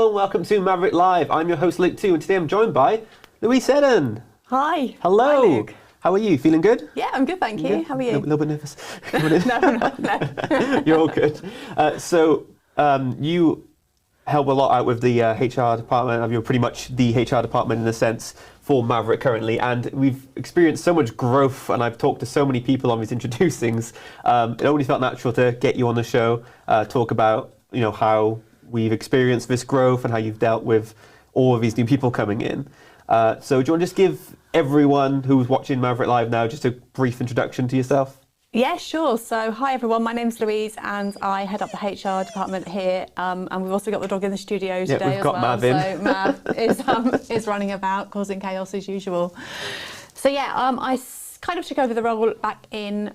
and welcome to Maverrik Live. I'm your host Luke 2, and today I'm joined by Louise Seddon. Hi. Hello. Hi, Luke. How are you? Feeling good? Yeah, I'm good, thank you. Yeah. How are you? A little bit nervous. No. You're all good. You help a lot out with the HR department. You're pretty much the HR department in a sense for Maverrik currently, and we've experienced so much growth, and I've talked to so many people on these introducings. It only felt natural to get you on the show, talk about how we've experienced this growth and how you've dealt with all of these new people coming in. So do you want to just give everyone who's watching Maverrik Live now just a brief introduction to yourself? Yeah, sure. So, hi everyone, my name's Louise and I head up the HR department here, and we've also got the dog in the studio today we've got as well. Mav in. So Mav is running about, causing chaos as usual. So yeah, I kind of took over the role back in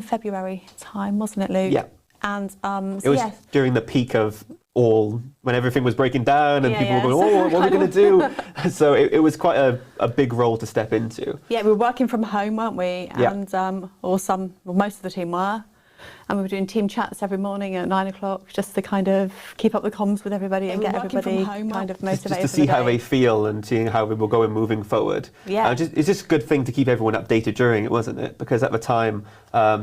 February time, wasn't it, Luke? Yeah. And it was during the peak of when everything was breaking down and people were going, oh, what are we going to do? So it was quite a big role to step into. Yeah, we were working from home, weren't we? And most of the team were. And we were doing team chats every morning at 9 o'clock just to kind of keep up the comms with everybody and get everybody kind of motivated. Just to see how they feel and seeing how they were going moving forward. Yeah. It's just a good thing to keep everyone updated during it, wasn't it? Because at the time, a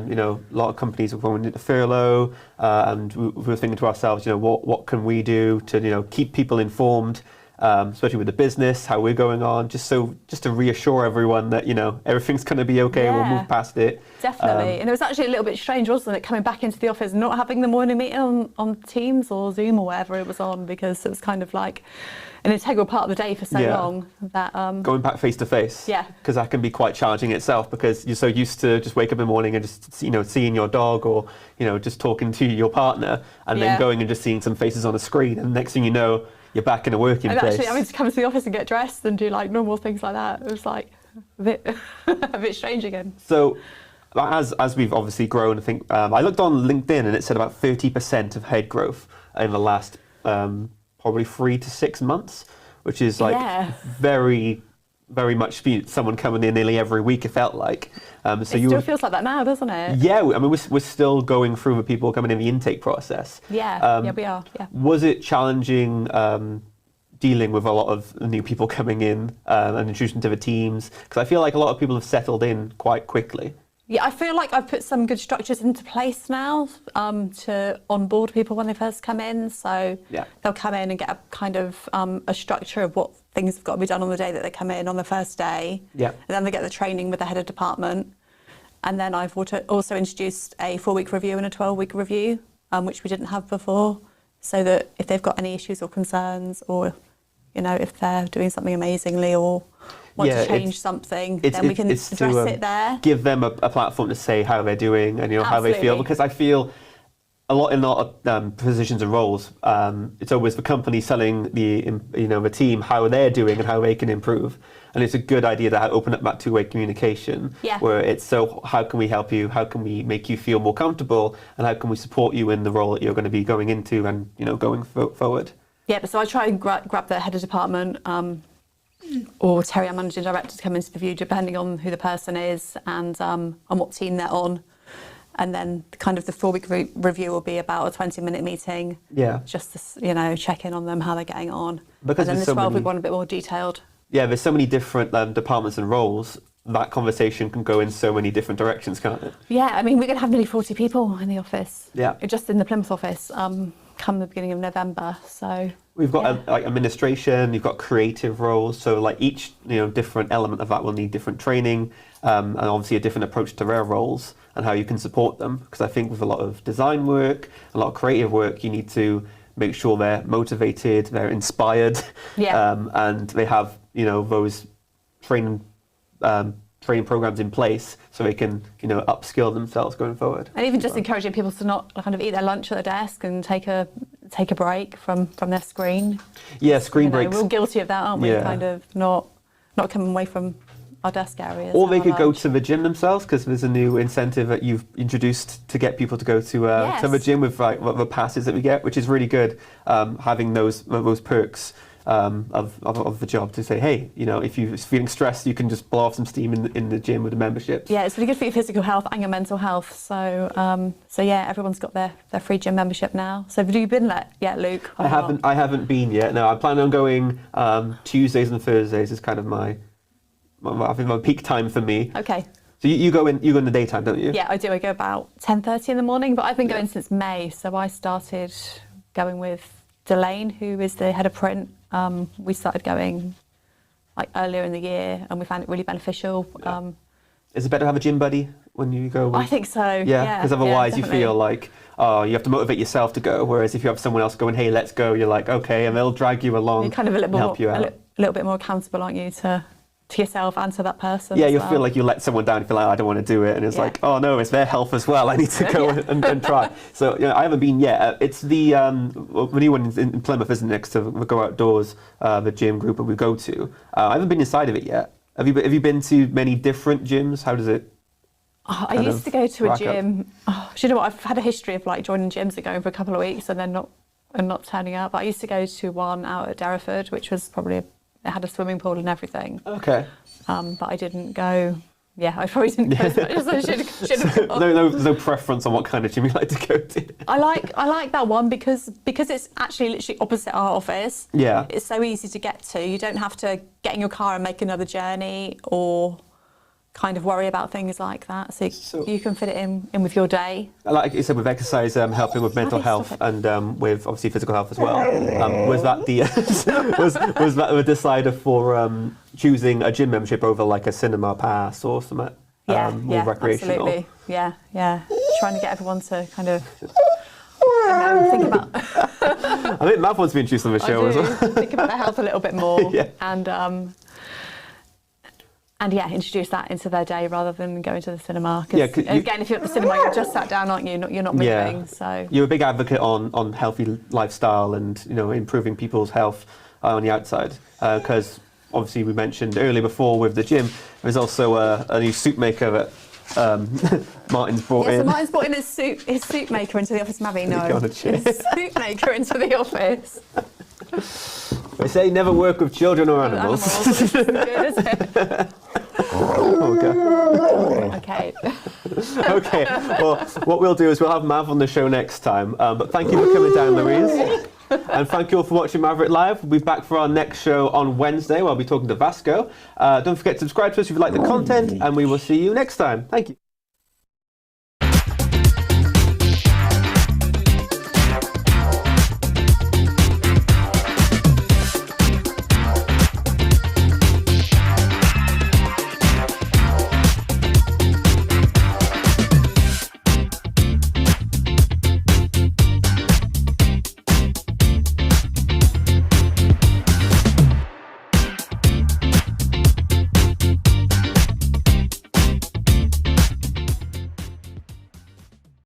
lot of companies were going into furlough, and we were thinking to ourselves, what can we do to, keep people informed, especially with the business, how we're going on, just to reassure everyone that, everything's going to be okay, we'll move past it. Definitely. And it was actually a little bit strange, wasn't it, coming back into the office and not having the morning meeting on Teams or Zoom or whatever it was on, because it was kind of like an integral part of the day for so long that going back face to face, because that can be quite challenging itself, because you're so used to just wake up in the morning and just seeing your dog or just talking to your partner, and then going and just seeing some faces on a screen, and next thing you know, you're back in a working place. Actually, having to come to the office and get dressed and do like normal things like that, it was like a bit strange again. So as we've obviously grown, I think I looked on LinkedIn and it said about 30% of head growth in the last probably 3 to 6 months, which is like very, very much someone coming in nearly every week, it felt like. It still feels like that now, doesn't it? Yeah, I mean, we're still going through the people coming in the intake process. Yeah, we are. Yeah. Was it challenging dealing with a lot of new people coming in and introducing to the teams? Because I feel like a lot of people have settled in quite quickly. Yeah, I feel like I've put some good structures into place now to onboard people when they first come in. So they'll come in and get a kind of a structure of what things have got to be done on the day that they come in on the first day. Yeah. And then they get the training with the head of department. And then I've also introduced a 4-week review and a 12-week review, which we didn't have before. So that if they've got any issues or concerns, or if they're doing something amazingly or want to change something, then we can address it there. Give them a platform to say how they're doing and how they feel, because I feel a lot of positions and roles, it's always the company selling the team how they're doing and how they can improve, and it's a good idea to open up that two-way communication where it's how can we help you, how can we make you feel more comfortable, and how can we support you in the role that you're going to be going into and going forward. Yeah, so I try and grab the head of department or Terry, our managing director, to come into the view, depending on who the person is and on what team they're on. And then kind of the 4-week review will be about a 20-minute meeting. Yeah. Just to, check in on them, how they're getting on. Because and then the 12-week one a bit more detailed. Yeah, there's so many different departments and roles. That conversation can go in so many different directions, can't it? Yeah, I mean, we're going to have nearly 40 people in the office. Yeah. Just in the Plymouth office, come the beginning of November. So we've got administration, you've got creative roles. So like each different element of that will need different training, and obviously a different approach to their roles and how you can support them. Because I think with a lot of design work, a lot of creative work, you need to make sure they're motivated, they're inspired, and they have those training programs in place so they can upskill themselves going forward. And even just encouraging people to not kind of eat their lunch at the desk and take a break from their screen. Yeah, screen breaks. We're all guilty of that, aren't we? Kind of not coming away from our desk areas. Or they could go to the gym themselves, because there's a new incentive that you've introduced to get people to go to the gym with the passes that we get, which is really good. Having those perks of the job to say, hey, if you're feeling stressed, you can just blow off some steam in the gym with the memberships. Yeah, it's really good for your physical health and your mental health. So yeah, everyone's got their free gym membership now. So have you been there yet, Luke? I haven't been yet. No, I'm planning on going Tuesdays and Thursdays is kind of I think my peak time for me. Okay. So you go in the daytime, don't you? Yeah, I do. I go about 10:30 in the morning, but I've been going since May. So I started going with Delane, who is the head of print. We started going like earlier in the year, and we found it really beneficial. Yeah. Is it better to have a gym buddy when you go? I think so. Yeah, because otherwise you feel like, you have to motivate yourself to go. Whereas if you have someone else going, hey, let's go, you're like, okay, and they'll drag you along. You're kind of help you out. a little bit more accountable, aren't you, to yourself and to that person? Yeah, you'll feel like you let someone down. You feel like, I don't want to do it, and it's like, oh no, it's their health as well. I need to go and try. So I haven't been yet. It's the new one in Plymouth, isn't it? Next to Go Outdoors, the gym group that we go to. I haven't been inside of it yet. Have you been to many different gyms? How does it? I used to go to a gym. Do you know what? I've had a history of like joining gyms and going for a couple of weeks and then not turning up. But I used to go to one out at Derriford, which was it had a swimming pool and everything. Okay. But I didn't go. Yeah, I probably didn't go as much as I should have gone. No preference on what kind of gym you like to go to. I like that one because it's actually literally opposite our office. Yeah. It's so easy to get to. You don't have to get in your car and make another journey or kind of worry about things like that. So you can fit it in with your day. Like you said, with exercise helping with mental health and with obviously physical health as well. Was that the was that the decider for choosing a gym membership over like a cinema pass or something more recreational? Absolutely. Yeah. Trying to get everyone to kind of think about. I think Mav wants to be introduced on the show as well. Think about their health a little bit more. Yeah. And introduce that into their day rather than going to the cinema. Again, if you're at the cinema, you're just sat down, aren't you? You're not moving. Yeah. So you're a big advocate on healthy lifestyle and improving people's health on the outside. Because obviously we mentioned earlier before with the gym, there's also a new soup maker that Martin's brought in. So Martin's brought in his soup maker into the office. Mavi, no, his soup maker into the office. They say never work with children or animals. Which isn't good, is it? Okay. Okay. Well, what we'll do is we'll have Mav on the show next time. But thank you for coming down, Louise. And thank you all for watching Maverrik Live. We'll be back for our next show on Wednesday where I'll be talking to Vasco. Don't forget to subscribe to us if you like the content, and we will see you next time. Thank you.